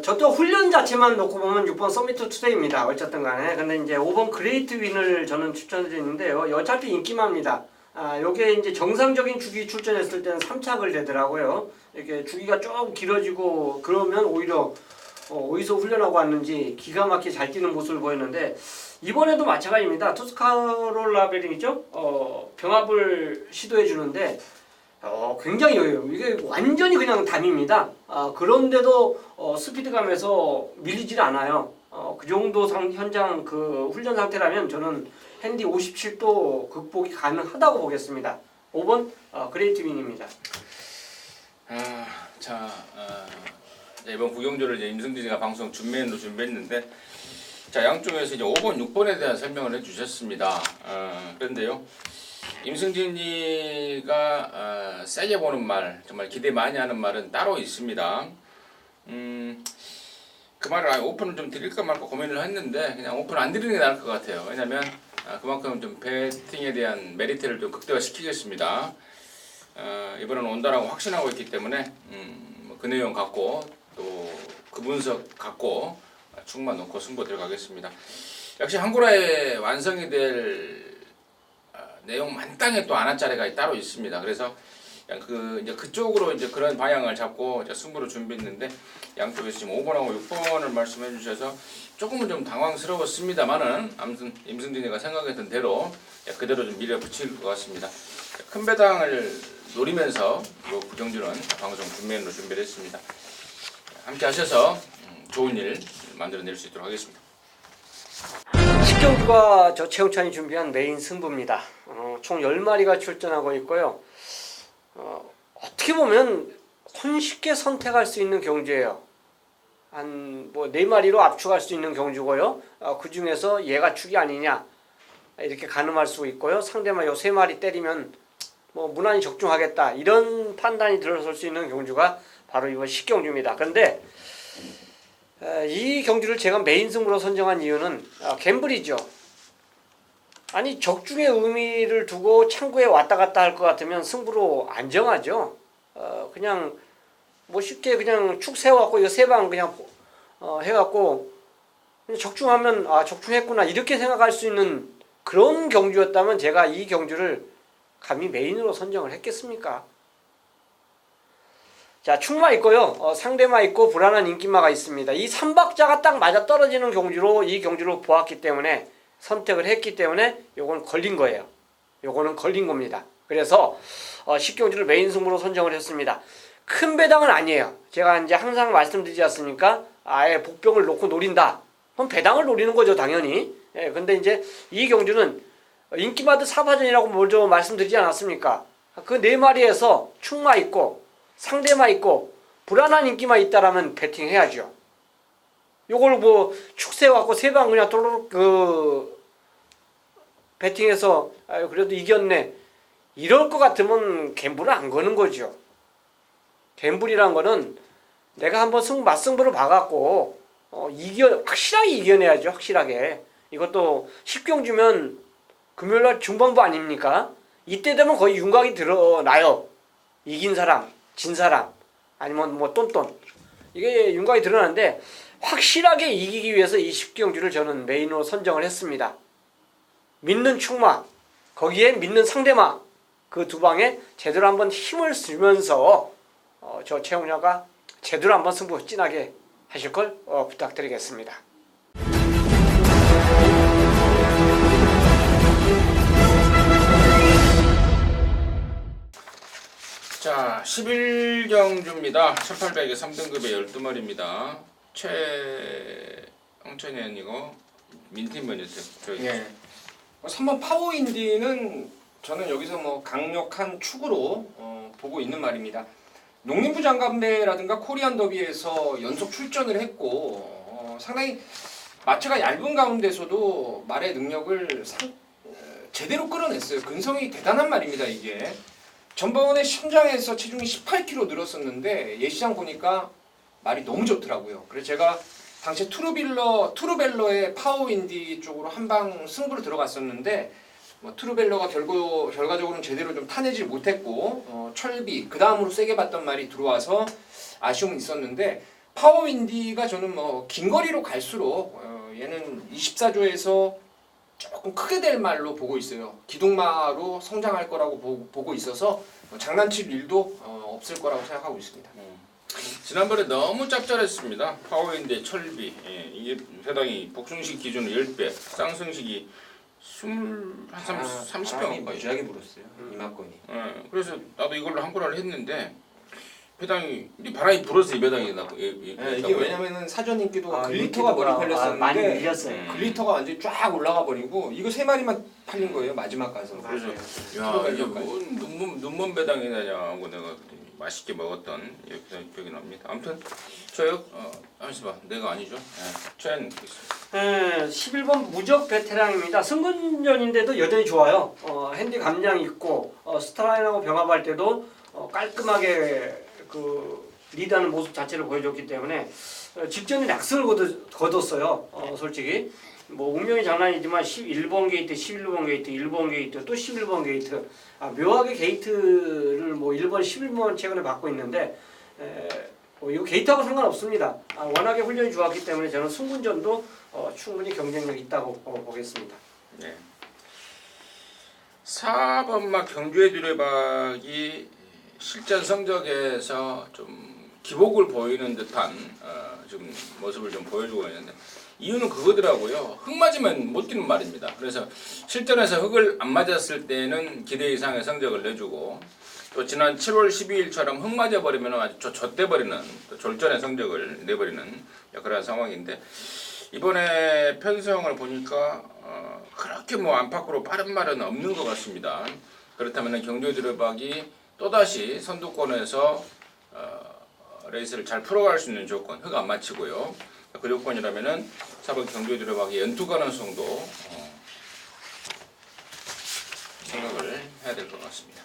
저도 훈련 자체만 놓고 보면 6번 서미트 투데이입니다. 어쨌든 간에. 근데 이제 5번 그레이트 윈을 저는 추천드리는데요. 어차피 인기마입니다. 요게 이제 정상적인 주기 출전했을 때는 3착을 되더라고요. 이렇게 주기가 좀 길어지고 그러면 오히려 어디서 훈련하고 왔는지 기가 막히게 잘 뛰는 모습을 보였는데 이번에도 마찬가지입니다. 투스카롤라 베링이죠. 병합을 시도해 주는데 굉장히 여유요. 이게 완전히 그냥 담입니다. 그런데도 스피드감에서 밀리질 않아요. 그 정도 현장 그 훈련 상태라면 저는 핸디 57도 극복이 가능하다고 보겠습니다. 5번 그레이트 윙입니다. 이번 구경조를 이제 임승진이가 방송 준비로 준비했는데 자 양쪽에서 이제 5번, 6번에 대한 설명을 해주셨습니다. 그런데요. 임승진이가 세게 보는 말, 정말 기대 많이 하는 말은 따로 있습니다. 그 말을 오픈을 좀 드릴까 말까 고민을 했는데 그냥 오픈 안 드리는 게 나을 것 같아요. 왜냐면 그만큼 좀 배팅에 대한 메리트를 좀 극대화시키겠습니다. 이번에는 온다라고 확신하고 있기 때문에 그 내용 갖고 또 그 분석 갖고 충만 놓고 승부 들어가겠습니다. 역시 한구라의 완성이 될 내용 만땅에 또 안아짜리가 따로 있습니다. 그래서 이제 그쪽으로 이제 그런 방향을 잡고 이제 승부를 준비했는데 양쪽에서 지금 5번하고 6번을 말씀해 주셔서 조금은 좀 당황스러웠습니다만은 아무튼 임승진이가 생각했던 대로 그대로 좀 밀어붙일 것 같습니다. 큰 배당을 노리면서 이 구경주는 방송 준비로 준비를 했습니다. 함께 하셔서 좋은 일 만들어낼 수 있도록 하겠습니다. 식경주가 저 최홍찬이 준비한 메인 승부입니다. 총 10마리가 출전하고 있고요. 어떻게 보면 손쉽게 선택할 수 있는 경주예요. 한 4마리로 압축할 수 있는 경주고요. 그 중에서 얘가 축이 아니냐 이렇게 가늠할 수 있고요. 상대만 요 3마리 때리면 무난히 적중하겠다 이런 판단이 들어설 수 있는 경주가 바로 이번 식경주입니다. 그런데 이 경주를 제가 메인 승부로 선정한 이유는 갬블이죠. 아니 적중의 의미를 두고 창구에 왔다 갔다 할 것 같으면 승부로 안 정하죠. 그냥 쉽게 그냥 축 세워갖고 이거 3방 그냥 해갖고 그냥 적중하면 적중했구나 이렇게 생각할 수 있는 그런 경주였다면 제가 이 경주를 감히 메인으로 선정을 했겠습니까? 자, 축마 있고요. 상대마 있고 불안한 인기마가 있습니다. 이 3박자가 딱 맞아 떨어지는 경주로 이 경주를 보았기 때문에 선택을 했기 때문에 요건 걸린 거예요. 요거는 걸린 겁니다. 그래서 식경주를 메인 승부로 선정을 했습니다. 큰 배당은 아니에요. 제가 이제 항상 말씀드리지 않습니까? 아예 복병을 놓고 노린다. 그럼 배당을 노리는 거죠, 당연히. 근데 이제 이 경주는 인기마드 4파전이라고 먼저 말씀드리지 않았습니까? 그 4마리에서 축마 있고 상대마 있고 불안한 인기만 있다라면 배팅해야죠. 요걸 축 세워갖고 3방 그냥 도로록 배팅해서 그래도 이겼네 이럴 것 같으면 갬블을 안 거는 거죠. 갬블이란 거는 내가 한번 맞승부를 봐갖고 확실하게 이겨내야죠. 확실하게. 이것도 10경주면 금요일날 중반부 아닙니까? 이때 되면 거의 윤곽이 드러나요. 이긴 사람, 진 사람, 아니면 똔똔 이게 윤곽이 드러나는데 확실하게 이기기 위해서 이 10경주를 저는 메인으로 선정을 했습니다. 믿는 축마, 거기에 믿는 상대마 그 두 방에 제대로 한번 힘을 주면서 저 최홍렬가 제대로 한번 승부 진하게 하실 걸 부탁드리겠습니다. 자, 11경주입니다. 1800에 3등급의 12마리입니다. 최영천이고 민팀번이었죠. 예. 3번 파워인디는 저는 여기서 강력한 축으로 보고 있는 말입니다. 농림부 장갑대라든가 코리안 더비에서 연속 출전을 했고 상당히 마체가 얇은 가운데서도 말의 능력을 제대로 끌어냈어요. 근성이 대단한 말입니다. 이게 전번에 현장에서 체중이 18kg 늘었었는데 예시장 보니까 말이 너무 좋더라고요. 그래서 제가 당시에 투르벨러의 파워인디 쪽으로 한방 승부를 들어갔었는데 투르벨러가 결과적으로는 제대로 좀 타내지 못했고 철비 그 다음으로 세게 봤던 말이 들어와서 아쉬움은 있었는데 파워인디가 저는 긴 거리로 갈수록 얘는 24조에서 조금 크게 될 말로 보고 있어요. 기둥마로 성장할 거라고 보고 있어서 장난칠 일도 없을 거라고 생각하고 있습니다. 지난번에 너무 짭짤했습니다. 파워인데 철비 이게 해당이 복숭식 기준 10배, 쌍승식이 30병 거의. 무지하게 불었어요. 이만권이. 그래서 나도 이걸로 한 건을 했는데 배당이 바람이 불어서 이 배당이 나고 이게 왜냐면은 사전 인기도가 글리터가 인기도가, 머리 팔렸었는데 많이 밀렸어요. 글리터가 완전히 쫙 올라가 버리고 이거 3마리만 팔린 거예요. 마지막 가서. 그래서 맞아요. 야 이게 뭐 눈먼 배당이 나냐고 내가 그랬더니 맛있게 먹었던 기억이 납니다. 아무튼 저요 잠시만 내가 아니죠. chen 11번 무적 베테랑입니다. 승군전인데도 여전히 좋아요. 핸디 감량 있고 스타라인하고 병합할 때도 깔끔하게 그 리드하는 모습 자체를 보여줬기 때문에 직전에 낙승을 거뒀어요. 솔직히 뭐 운명이 장난이지만 11번 게이트, 11번 게이트, 1번 게이트, 또 11번 게이트. 묘하게 게이트를 뭐 1번, 11번 최근에 받고 있는데 이거 게이트하고 상관없습니다. 워낙에 훈련이 좋았기 때문에 저는 승군전도 충분히 경쟁력 있다고 보겠습니다. 네. 4번마 경주의 두레박이 실전 성적에서 좀 기복을 보이는 듯한 지금 모습을 좀 보여주고 있는데 이유는 그거더라고요. 흙 맞으면 못 뛰는 말입니다. 그래서 실전에서 흙을 안 맞았을 때는 기대 이상의 성적을 내주고 또 지난 7월 12일처럼 흙 맞아버리면 아주 좆돼버리는 졸전의 성적을 내버리는 그런 상황인데 이번에 편성을 보니까 그렇게 뭐 안팎으로 빠른 말은 없는 것 같습니다. 그렇다면 경주의 두레박이 또다시 선두권에서 레이스를 잘 풀어갈 수 있는 조건, 흙 안 맞히고요. 그 조건이라면은 4번 경주의 두레박이 연투 가능성도 생각을 해야 될 것 같습니다.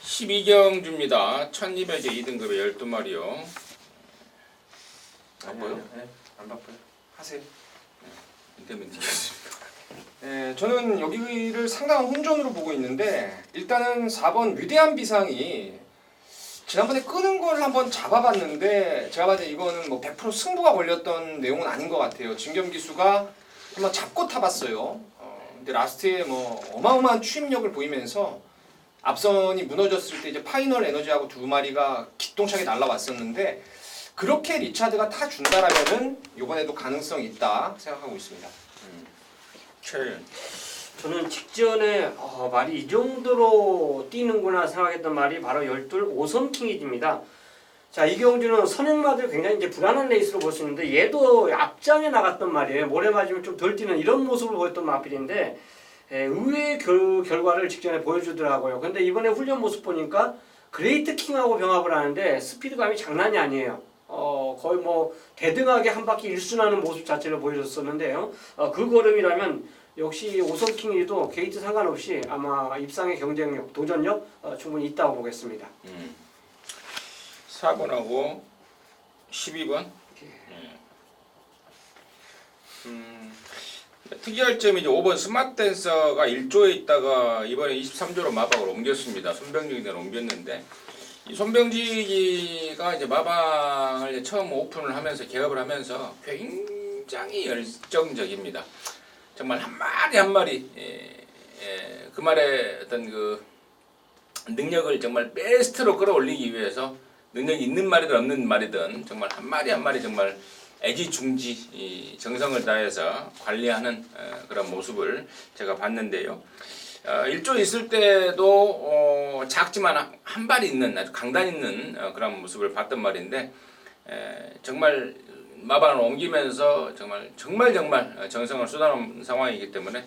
12경주입니다. 1200에 2등급에 12마리요. 바빠요? 네, 안 바빠요. 하세요. 인터넷 되겠습니다. 네, 저는 여기를 상당한 혼전으로 보고 있는데 일단은 4번 위대한 비상이 지난번에 끄는 걸 한번 잡아봤는데 제가 봤을 때 이거는 뭐 100% 승부가 걸렸던 내용은 아닌 것 같아요. 진겸 기수가 한번 잡고 타봤어요. 근데 라스트에 뭐 어마어마한 추임력을 보이면서 앞선이 무너졌을 때 이제 파이널 에너지하고 2마리가 기똥차게 날라왔었는데 그렇게 리차드가 타준다라면은 이번에도 가능성이 있다 생각하고 있습니다. 최연. 저는 직전에 말이 이 정도로 뛰는구나 생각했던 말이 바로 12 오선킹이집니다. 자, 이경주는 선행마들 굉장히 이제 불안한 레이스로 볼 수 있는데 얘도 앞장에 나갔던 말이에요. 모래 맞으면 좀 덜 뛰는 이런 모습을 보였던 마필인데 의외의 결과를 직전에 보여주더라고요. 근데 이번에 훈련 모습 보니까 그레이트 킹하고 병합을 하는데 스피드감이 장난이 아니에요. 거의 뭐 대등하게 한 바퀴 일순하는 모습 자체를 보여줬었는데요. 그 걸음이라면 역시 오선킹이도 게이트 상관없이 아마 입상의 경쟁력, 도전력 충분히 있다고 보겠습니다. 4번하고 12번. 특이할 점이 이제 5번 스마트 댄서가 1조에 있다가 이번에 23조로 마방으로 옮겼습니다. 손병직이를 옮겼는데 이 손병직이가 이제 마방을 이제 처음 오픈을 하면서 개업을 하면서 굉장히 열정적입니다. 정말 한 마리 한 마리 그 말의 어떤 그 능력을 정말 베스트로 끌어올리기 위해서 능력이 있는 말이든 없는 말이든 정말 한 마리 한 마리 정말 애지중지 정성을 다해서 관리하는 그런 모습을 제가 봤는데요. 1조 있을 때도 작지만 한 발이 있는 아주 강단 있는 그런 모습을 봤단 말인데 정말 마반을 옮기면서 정말 정성을 쏟아놓은 상황이기 때문에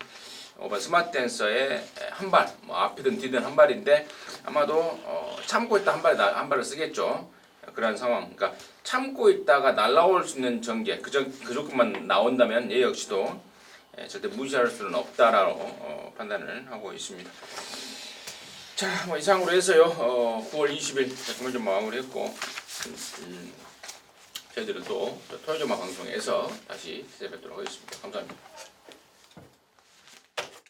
5번 스마트 댄서의 한 발, 뭐 앞이든 뒤든 한 발인데 아마도 참고 있다 한 발을 쓰겠죠. 그런 상황. 그러니까 참고 있다가 날라올 수 있는 전개 그 조건만 나온다면 얘 역시도 절대 무시할 수는 없다라고 판단을 하고 있습니다. 자, 뭐 이상으로 해서요. 9월 20일 정말 좀 마무리했고 저희들은 또 토요조마 방송에서 다시 찾아뵙도록 하겠습니다. 감사합니다.